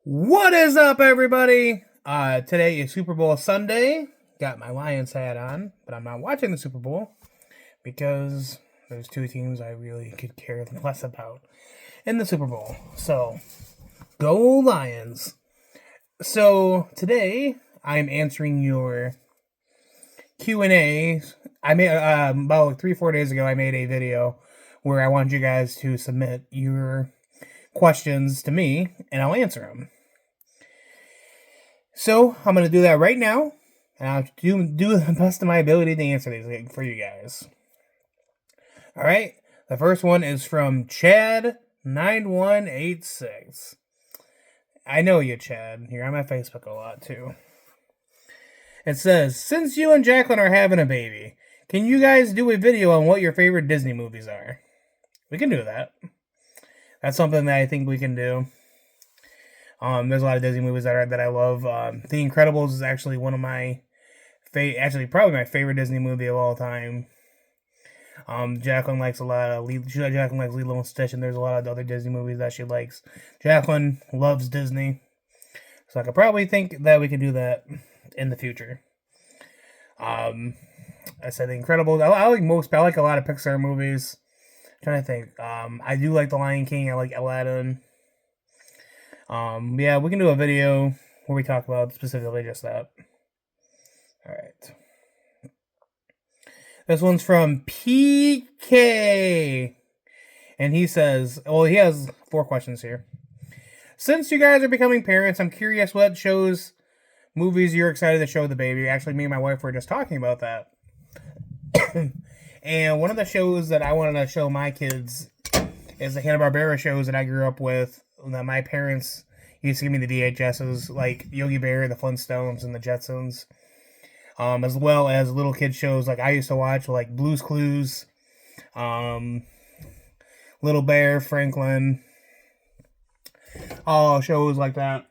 What is up, everybody? Today is Super Bowl Sunday. Got my Lions hat on, but I'm not watching the Super Bowl because there's two teams I really could care less about in the Super Bowl. So, go Lions. So, today I'm answering your Q&A. I made about like 3-4 days ago. I made a video where I want you guys to submit your questions to me, and I'll answer them. So I'm going to do that right now, and I'll do the best of my ability to answer these for you guys. All right, the first one is from Chad9186. I know you, Chad. You're on my Facebook a lot, too. It says, since you and Jacqueline are having a baby, can you guys do a video on what your favorite Disney movies are? We can do that. That's something that I think we can do. There's a lot of Disney movies that I love. The Incredibles is actually one of my probably my favorite Disney movie of all time. Jacqueline likes a lot of Jacqueline likes Lilo and Stitch, and there's a lot of other Disney movies that she likes. Jacqueline loves Disney, so I could probably think that we can do that in the future. I said The Incredibles. I like a lot of Pixar movies. I'm trying to think. I do like The Lion King. I like Aladdin. Yeah, we can do a video where we talk about specifically just that. Alright. This one's from PK. And he says, well, he has 4 questions here. Since you guys are becoming parents, I'm curious what shows, movies you're excited to show the baby. Actually, me and my wife were just talking about that. And one of the shows that I wanted to show my kids is the Hanna-Barbera shows that I grew up with. That my parents used to give me the VHSs, like Yogi Bear, the Flintstones, and the Jetsons. As well as little kid shows like I used to watch, like Blue's Clues, Little Bear, Franklin, all shows like that.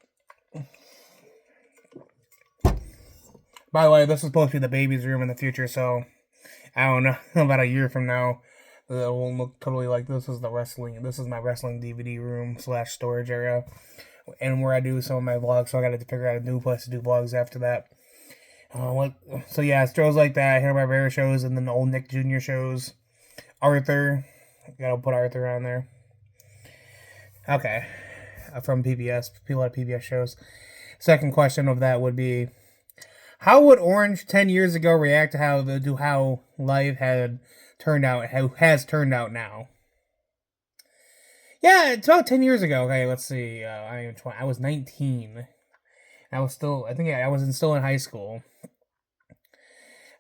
By the way, this is supposed to be the baby's room in the future, so I don't know, about a year from now, it won't look totally like this. Is this is my wrestling DVD room / storage area, and where I do some of my vlogs, so I gotta figure out a new place to do vlogs after that. So yeah, shows like that, Hanna-Barbera shows, and then the old Nick Jr. shows. Arthur, gotta put Arthur on there. Okay, from PBS, a lot of PBS shows. Second question of that would be, how would Orange 10 years ago react to how life had turned out, how has turned out now? Yeah, it's about 10 years ago. Okay, let's see. I was 19. I was still in high school.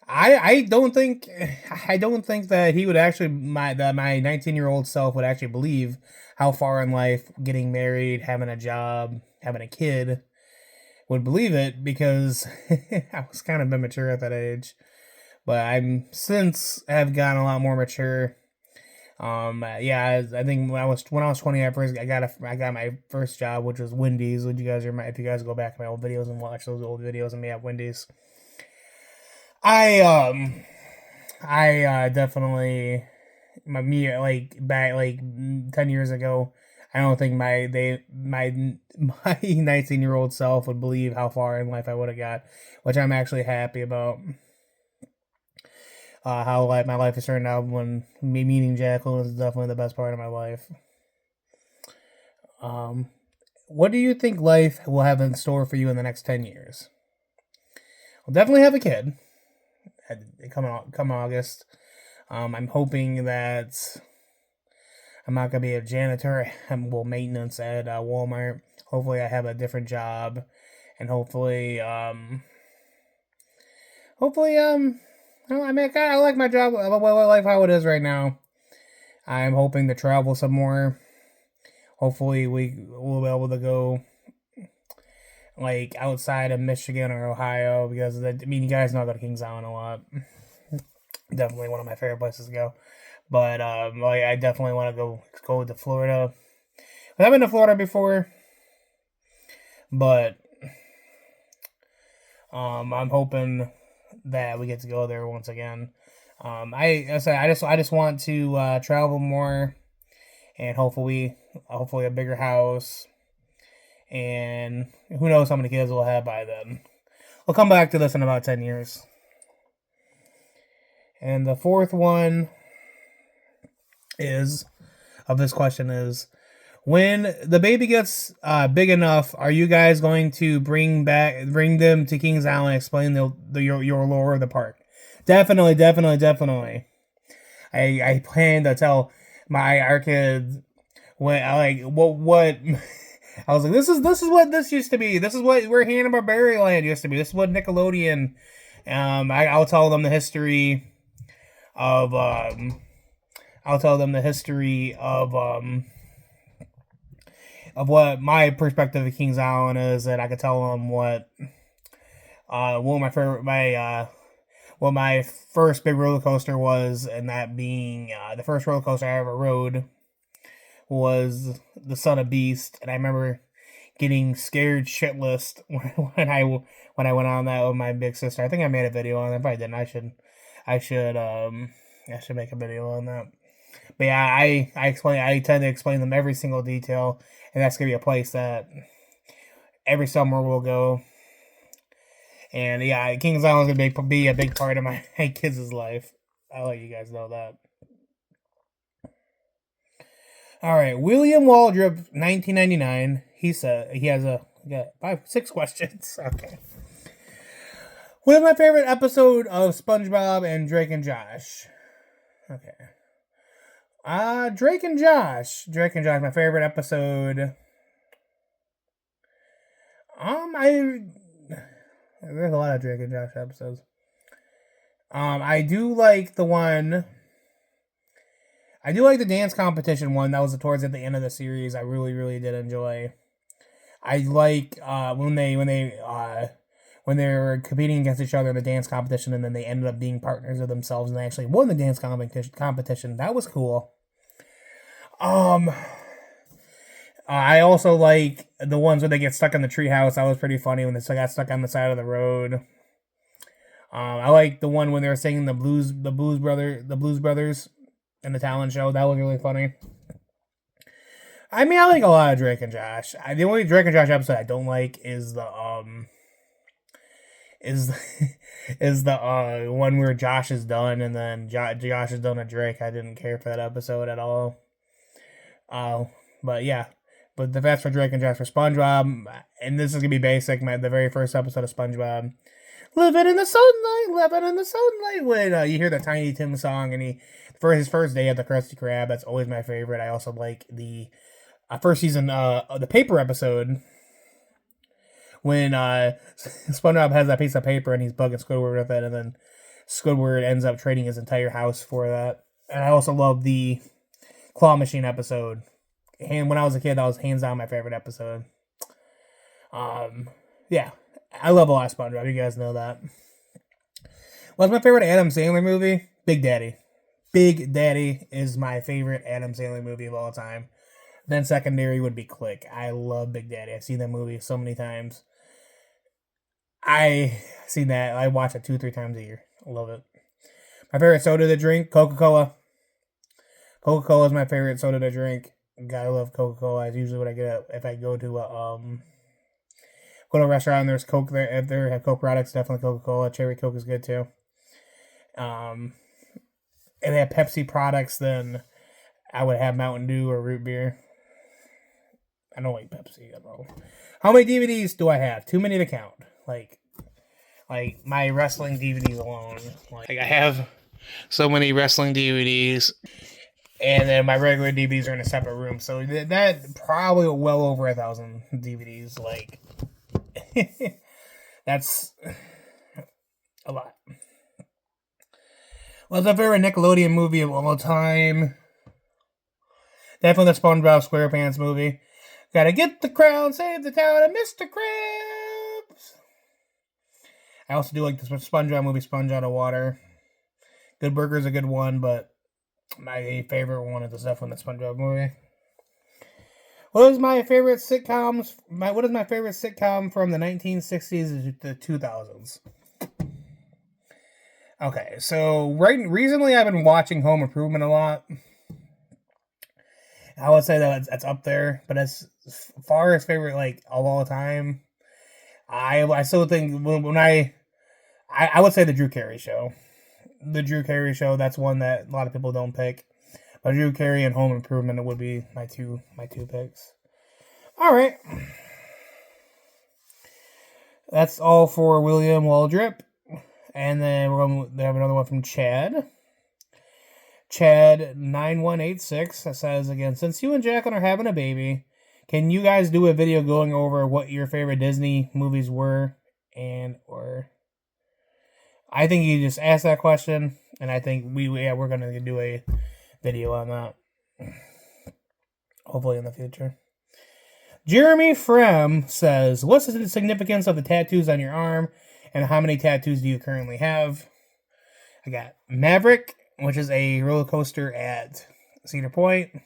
I don't think that he would actually my 19-year-old self would actually believe how far in life getting married, having a job, having a kid would believe it, because I was kind of immature at that age. But I'm since have gotten a lot more mature. Yeah, I think when I was 20, I got my first job, which was Wendy's. If you guys go back to my old videos and watch those old videos of me at Wendy's, I definitely like back like 10 years ago. I don't think my 19-year-old self would believe how far in life I would have got, which I'm actually happy about. How my life has turned out when me meeting Jacqueline is definitely the best part of my life. What do you think life will have in store for you in the next 10 years? I'll definitely have a kid. Come August. I'm hoping that I'm not gonna be a janitor. Maintenance at Walmart. Hopefully, I have a different job, and hopefully, I like my job. I like how it is right now. I'm hoping to travel some more. Hopefully, we'll be able to go like outside of Michigan or Ohio, because you guys know I go to Kings Island a lot. Definitely one of my favorite places to go. But I definitely want to go to Florida. I've been to Florida before, but I'm hoping that we get to go there once again. I just want to travel more, and hopefully a bigger house, And who knows how many kids we'll have by then. We'll come back to this in about 10 years. And the fourth one of this question is, when the baby gets big enough, are you guys going to bring them to Kings Island and explain your lore of the park? Definitely. I plan to tell our kids what I was like, this is what this used to be. This is where Hanna-Barbera Land used to be. This is what Nickelodeon. I'll tell them the history of what my perspective of Kings Island is, and I could tell them what my first big roller coaster was, and that being the first roller coaster I ever rode was the Son of Beast, and I remember getting scared shitless when I went on that with my big sister. I think I made a video on it. If I didn't, I should make a video on that. But yeah, I tend to explain them every single detail, and that's gonna be a place that every summer we'll go. And yeah, Kings Island is gonna be a big part of my kids' life. I'll let you guys know that. All right, William Waldrop, 1999. He said he got 6 questions. Okay. What is my favorite episode of SpongeBob and Drake and Josh? Okay. Drake and Josh, my favorite episode. There's a lot of Drake and Josh episodes. I do like the dance competition one. That was towards at the end of the series. I really, really did enjoy. I like when they were competing against each other in the dance competition, and then they ended up being partners of themselves, and they actually won the dance competition. That was cool. I also like the ones where they get stuck in the treehouse. That was pretty funny when they got stuck on the side of the road. I like the one when they were singing the Blues Brothers in the talent show. That was really funny. I mean, I like a lot of Drake and Josh. The only Drake and Josh episode I don't like is the one where Josh is done and then Josh is done with Drake. I didn't care for that episode at all. But yeah. But that's for Drake and Josh. For SpongeBob, and this is gonna be basic. The very first episode of SpongeBob, living in the sunlight. When you hear the Tiny Tim song, and for his first day at the Krusty Krab, that's always my favorite. I also like the first season, the paper episode, when SpongeBob has that piece of paper and he's bugging Squidward with it, and then Squidward ends up trading his entire house for that. And I also love the claw machine episode. And when I was a kid, that was hands down my favorite episode. Yeah, I love a lot of SpongeBob. You guys know that. What's my favorite Adam Sandler movie? Big Daddy. Big Daddy is my favorite Adam Sandler movie of all time. Then secondary would be Click. I love Big Daddy. I've seen that movie so many times. I watch it 2-3 times a year. I love it. My favorite soda to drink? Coca-Cola. Coca-Cola is my favorite soda to drink. Gotta love Coca-Cola. It's usually what I get if I go to a restaurant and there's Coke there. If they have Coke products, definitely Coca-Cola. Cherry Coke is good too. If they have Pepsi products, then I would have Mountain Dew or root beer. I don't like Pepsi at all. How many DVDs do I have? Too many to count. Like my wrestling DVDs alone. Like I have so many wrestling DVDs. And then my regular DVDs are in a separate room. So that probably well over 1,000 DVDs. Like, that's a lot. What's my favorite Nickelodeon movie of all time? Definitely the SpongeBob SquarePants movie. Gotta get the crown, save the town of Mr. Krabs. I also do like the SpongeBob movie, Sponge Out of Water. Good Burger's a good one, but my favorite one is the stuff from the SpongeBob movie. What is my favorite sitcom from the 1960s to the 2000s? Okay, so recently I've been watching Home Improvement a lot. I would say that it's up there, but it's far as favorite like of all time, I still think when I would say the Drew Carey Show. The Drew Carey Show. That's one that a lot of people don't pick. But Drew Carey and Home Improvement would be my two picks. All right. That's all for William Waldrip. And then we're going to have another one from Chad. Chad9186 that says, again, since you and Jacqueline are having a baby, can you guys do a video going over what your favorite Disney movies were and or... I think you just asked that question, and I think we're going to do a video on that. Hopefully in the future. Jeremy Frem says, what's the significance of the tattoos on your arm, and how many tattoos do you currently have? I got Maverick, which is a roller coaster at Cedar Point,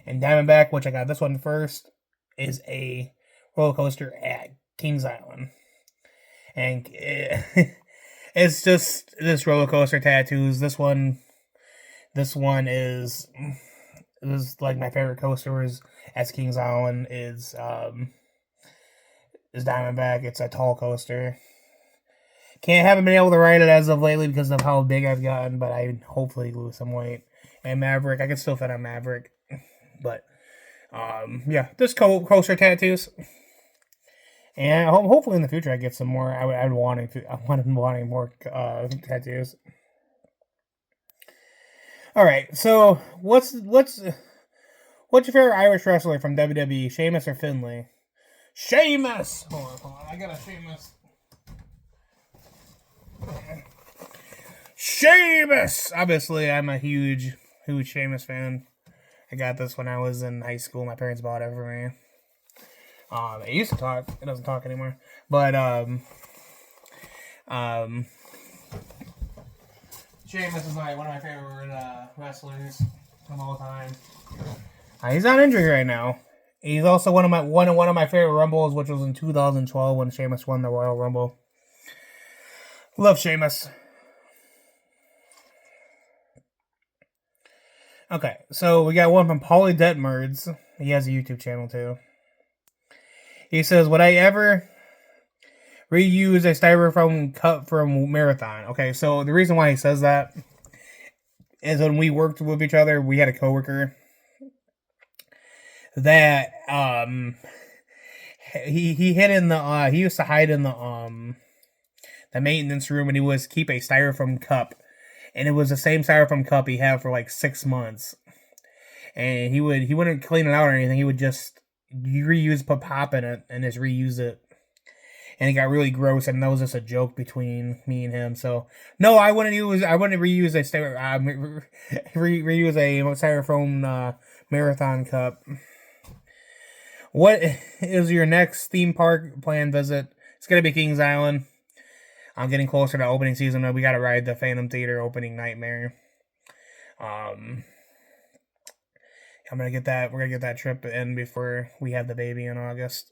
and Diamondback, which I got this one first, is a roller coaster at Kings Island. And it's just this roller coaster tattoos. This one is like my favorite coasters at Kings Island is Diamondback. It's a tall coaster. Haven't been able to ride it as of lately because of how big I've gotten, but I hopefully lose some weight. And Maverick, I can still fit on Maverick, but yeah, this coaster tattoos. And hopefully in the future I get some more. I'm wanting more tattoos. All right, so what's your favorite Irish wrestler from WWE? Sheamus or Finlay? Sheamus. Hold on. I got a Sheamus. Sheamus. Obviously, I'm a huge Sheamus fan. I got this when I was in high school. My parents bought it for me. It used to talk. It doesn't talk anymore. But Sheamus is one of my favorite wrestlers of all time. He's on injury right now. He's also one of my favorite Rumbles, which was in 2012 when Sheamus won the Royal Rumble. Love Sheamus. Okay, so we got one from Paulie Detmerds. He has a YouTube channel too. He says, would I ever reuse a styrofoam cup from Marathon? Okay, so the reason why he says that is when we worked with each other, we had a coworker that he hid in the he used to hide in the maintenance room, and he was keep a styrofoam cup, and it was the same styrofoam cup he had for like 6 months, and he wouldn't clean it out or anything. He would just put pop in it and just reuse it, and it got really gross, and that was just a joke between me and him. So no, I wouldn't reuse a styrofoam Marathon cup. What is your next theme park plan visit? It's gonna be Kings Island. I'm getting closer to opening season. We gotta ride the Phantom Theater opening nightmare. I'm gonna get that. We're gonna get that trip in before we have the baby in August.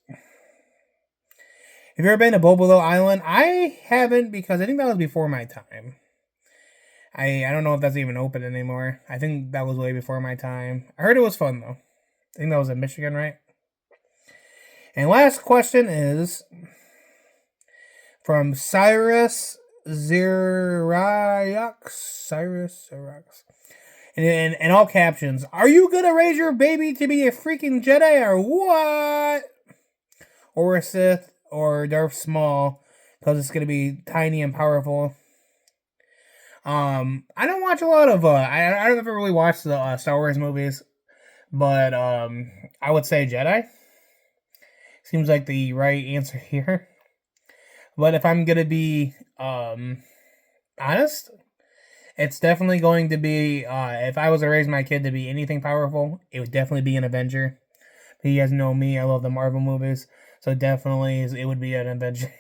Have you ever been to Bobolo Island? I haven't, because I think that was before my time. I don't know if that's even open anymore. I think that was way before my time. I heard it was fun though. I think that was in Michigan, right? And last question is from Cyrus Xerax. Cyrus Xerax. And in all captions, are you gonna raise your baby to be a freaking Jedi or what? Or a Sith or Darth Maul, because it's gonna be tiny and powerful. I don't watch a lot of I don't ever really watch the Star Wars movies, but I would say Jedi seems like the right answer here. But if I'm gonna be honest, it's definitely going to be if I was to raise my kid to be anything powerful, it would definitely be an Avenger. But you guys know me; I love the Marvel movies, so definitely it would be an Avenger.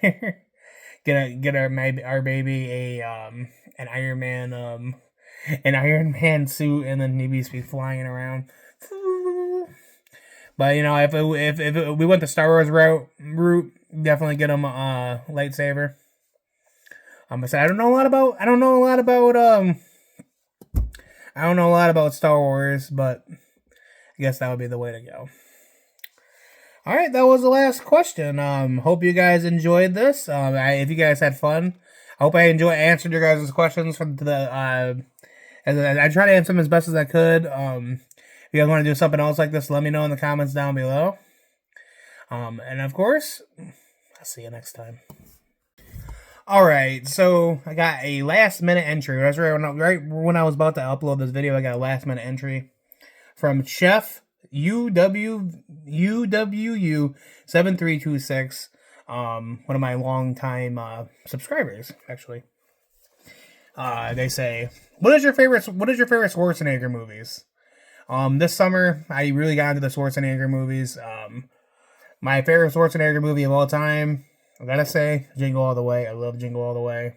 get our baby an Iron Man suit, and then maybe be flying around. But you know, if we went the Star Wars route, definitely get him a lightsaber. But I don't know a lot about Star Wars, but I guess that would be the way to go. All right, that was the last question. Hope you guys enjoyed this. If you guys had fun, I hope I answered your guys' questions from the. As I try to answer them as best as I could. If you guys want to do something else like this, let me know in the comments down below. And of course, I'll see you next time. Alright, so I got a last minute entry. That's right when I was about to upload this video, I got a last minute entry from Chef UWU7326. One of my longtime subscribers, actually. They say, what is your favorite Schwarzenegger movies? This summer I really got into the Schwarzenegger movies. My favorite Schwarzenegger movie of all time, I gotta say, Jingle All the Way. I love Jingle All the Way.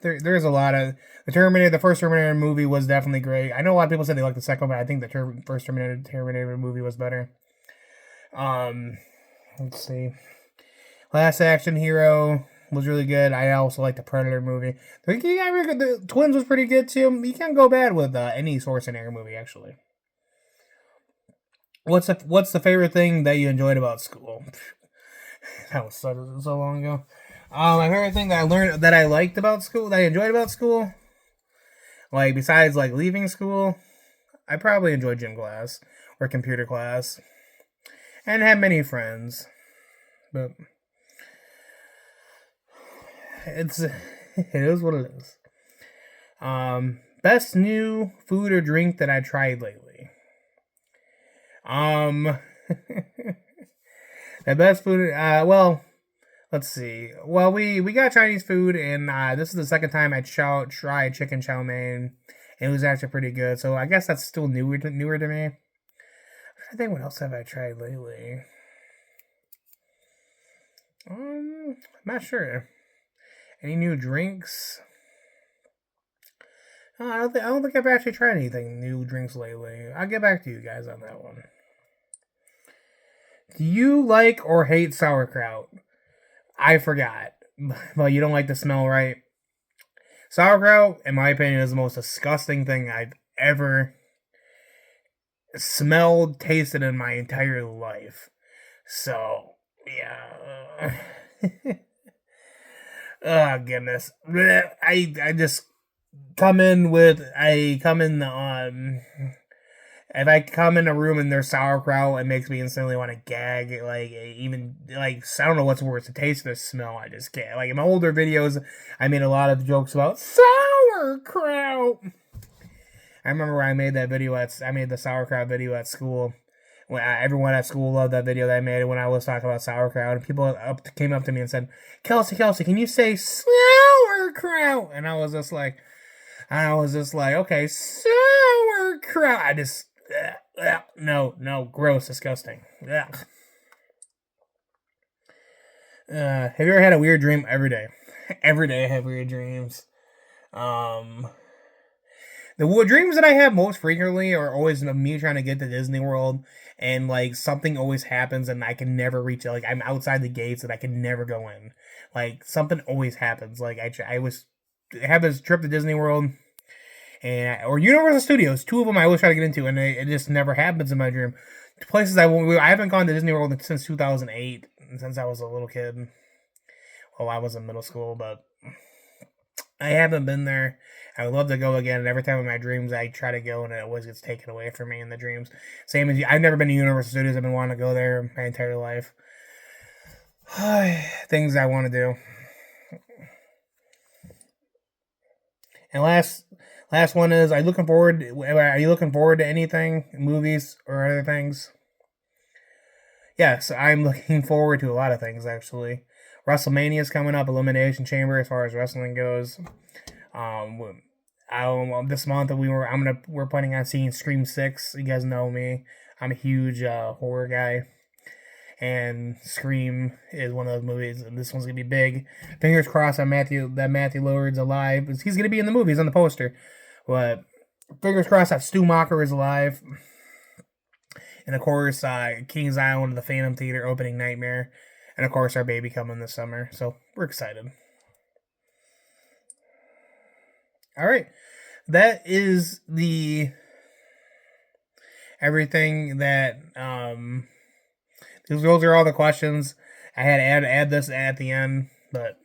There's a lot of the first Terminator movie was definitely great. I know a lot of people said they like the second one, but I think the first Terminator movie was better. Let's see. Last Action Hero was really good. I also like the Predator movie. The Twins was pretty good too. You can't go bad with any Schwarzenegger movie, actually. What's the favorite thing that you enjoyed about school? That was so long ago. My favorite thing that I liked about school, that I enjoyed about school, like besides like leaving school, I probably enjoyed gym class or computer class, and had many friends. But it is what it is. Best new food or drink that I tried lately. The best food. Well, let's see. Well, we got Chinese food, and this is the second time I tried chicken chow mein. It was actually pretty good. So I guess that's still newer to me. I think what else have I tried lately? I'm not sure. Any new drinks? I don't think I've actually tried anything new drinks lately. I'll get back to you guys on that one. Do you like or hate sauerkraut? I forgot, but you don't like the smell, right? Sauerkraut, in my opinion, is the most disgusting thing I've ever smelled, tasted in my entire life. So, yeah. Oh, goodness. I just come in if I come in a room and there's sauerkraut, it makes me instantly want to gag. I don't know what's worse, the taste or the smell. I just can't. Like in my older videos, I made a lot of jokes about sauerkraut. I remember when I made the sauerkraut video at school. When everyone at school loved that video that I made when I was talking about sauerkraut, and people came up to me and said, Kelsey, can you say sauerkraut? And I was just like, okay, sauerkraut. No, gross, disgusting. Ugh. Have you ever had a weird dream? Every day? Every day I have weird dreams. The dreams that I have most frequently are always me trying to get to Disney World, and like something always happens and I can never reach it. Like I'm outside the gates and I can never go in. Like something always happens. Like I have this trip to Disney World or Universal Studios. Two of them I always try to get into, and it just never happens in my dream. Places I haven't gone to Disney World since 2008, since I was a little kid. Well, I was in middle school, but I haven't been there. I would love to go again, and every time in my dreams I try to go, and it always gets taken away from me in the dreams. Same as you. I've never been to Universal Studios. I've been wanting to go there my entire life. Things I want to do. And last one is, are you looking forward to anything, movies or other things? Yes, I'm looking forward to a lot of things, actually. WrestleMania is coming up, Elimination Chamber as far as wrestling goes. This month we're planning on seeing Scream 6. You guys know me. I'm a huge horror guy. And Scream is one of those movies, and this one's gonna be big. Fingers crossed that Matthew Lillard's alive. He's gonna be in the movie. He's on the poster. But fingers crossed that Stu Macher is alive. And of course, Kings Island and the Phantom Theater opening Nightmare. And of course, our baby coming this summer. So we're excited. All right. That is everything that those are all the questions. I had to add this at the end, but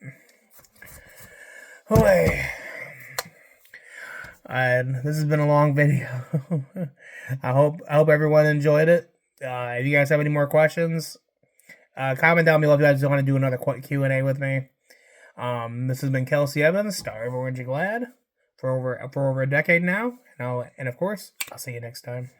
this has been a long video. I hope everyone enjoyed it. If you guys have any more questions, comment down below if you guys want to do another Q&A with me. This has been Kelsey Evans, star of Orange and Glad, for over a decade now. And of course, I'll see you next time.